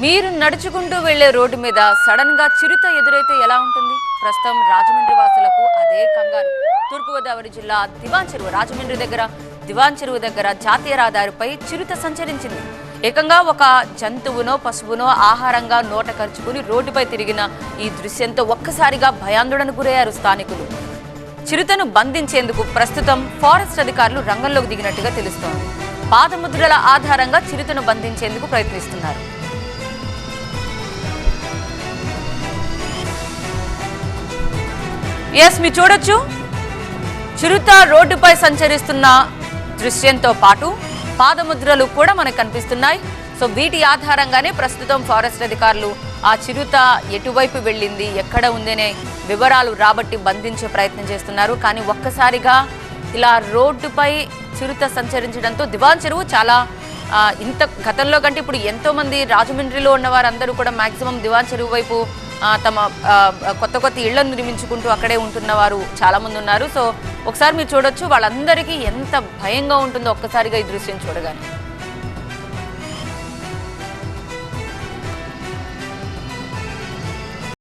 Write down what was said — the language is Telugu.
మీరు నడుచుకుంటూ వెళ్లే రోడ్డు మీద సడన్ గా చిరుత ఎదురైతే ఎలా ఉంటుంది? ప్రస్తుతం రాజమండ్రి వాసులకు అదే కంగారు. తూర్పుగోదావరి జిల్లా దివాన్ చెరువు దగ్గర జాతీయ రహదారిపై చిరుత సంచరించింది. ఏకంగా ఒక జంతువునో పశువునో ఆహారంగా నోట కరుచుకుని రోడ్డుపై తిరిగిన ఈ దృశ్యంతో ఒక్కసారిగా భయాందోళనకు గురయ్యారు స్థానికులు. చిరుతను బంధించేందుకు ప్రస్తుతం ఫారెస్ట్ అధికారులు రంగంలోకి దిగినట్టుగా తెలుస్తోంది. పాదముద్రల ఆధారంగా చిరుతను బంధించేందుకు ప్రయత్నిస్తున్నారు. మీరు చూడొచ్చు, చిరుత రోడ్డుపై సంచరిస్తున్న దృశ్యంతో పాటు పాదముద్రలు కూడా మనకు కనిపిస్తున్నాయి. సో వీటి ఆధారంగానే ప్రస్తుతం ఫారెస్ట్ అధికారులు ఆ చిరుత ఎటువైపు వెళ్ళింది, ఎక్కడ ఉందనే వివరాలు రాబట్టి బంధించే ప్రయత్నం చేస్తున్నారు. కానీ ఒక్కసారిగా ఇలా రోడ్డుపై చిరుత సంచరించడంతో దివాన్ చెరువు చాలా ఇంత గతంలో కంటే ఇప్పుడు ఎంతో మంది రాజమండ్రిలో ఉన్న వారందరూ కూడా మాక్సిమం దివాన్ చెరువు వైపు తమ కొత్త ఇళ్లను నిర్మించుకుంటూ అక్కడే ఉంటున్న వారు చాలా మంది ఉన్నారు. సో ఒకసారి మీరు చూడొచ్చు, వాళ్ళందరికీ ఎంత భయంగా ఉంటుందో ఒక్కసారిగా ఈ దృశ్యం చూడగానే.